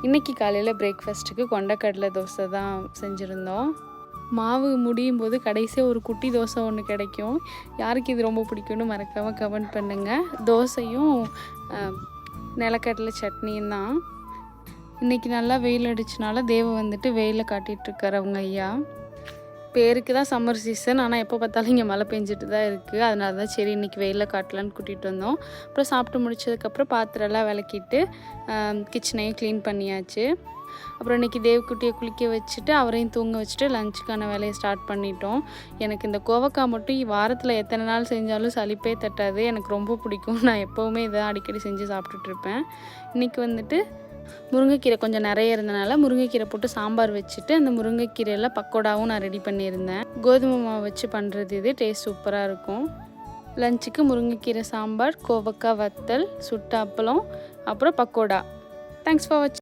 இன்றைக்கி காலையில் பிரேக்ஃபாஸ்ட்டுக்கு கொண்டக்கடலை தோசை தான் செஞ்சுருந்தோம். மாவு முடியும் போது கடைசியாக ஒரு குட்டி தோசை ஒன்று கிடைக்கும். யாருக்கு இது ரொம்ப பிடிக்கும்னு மறக்காமல் கமெண்ட் பண்ணுங்கள். தோசையும் நிலக்கடலை சட்னியும் தான். இன்றைக்கி நல்லா வெயில் அடிச்சனால தேவ வந்துட்டு வெயிலில் காட்டிகிட்ருக்கார் அவங்க ஐயா. பேருக்கு தான் சம்மர் சீசன், ஆனால் எப்போ பார்த்தாலும் இங்கே மழை பெஞ்சிட்டு தான் இருக்குது. அதனால தான் சரி இன்றைக்கி வெயிலில் காட்டலான்னு கூட்டிகிட்டு வந்தோம். அப்புறம் சாப்பிட்டு முடிச்சதுக்கப்புறம் பாத்திரம்லாம் விளக்கிட்டு கிச்சனையும் க்ளீன் பண்ணியாச்சு. அப்புறம் இன்றைக்கி தேவ்குட்டியை குளிக்க வச்சுட்டு அவரையும் தூங்க வச்சுட்டு லஞ்சுக்கான வேலையை ஸ்டார்ட் பண்ணிட்டோம். எனக்கு இந்த கோவக்காய் மட்டும் வாரத்தில் எத்தனை நாள் செஞ்சாலும் சலிப்பே தட்டாது. எனக்கு ரொம்ப பிடிக்கும். நான் எப்போவுமே இதை அடிக்கடி செஞ்சு சாப்பிட்டுட்ருப்பேன். இன்றைக்கி வந்துட்டு முருங்கைக்கீரை கொஞ்சம் நிறைய இருந்தனால முருங்கைக்கீரை போட்டு சாம்பார் வச்சுட்டு அந்த முருங்கைக்கீரையில் பக்கோடாவும் நான் ரெடி பண்ணியிருந்தேன். கோதுமை மாவு வச்சு பண்ணுறது இது டேஸ்ட் சூப்பராக இருக்கும். லஞ்சுக்கு முருங்கைக்கீரை சாம்பார், கோவக்காய் வத்தல், சுட்ட அப்பளம், அப்புறம் பக்கோடா. தேங்க்ஸ் ஃபார் வாட்சிங்.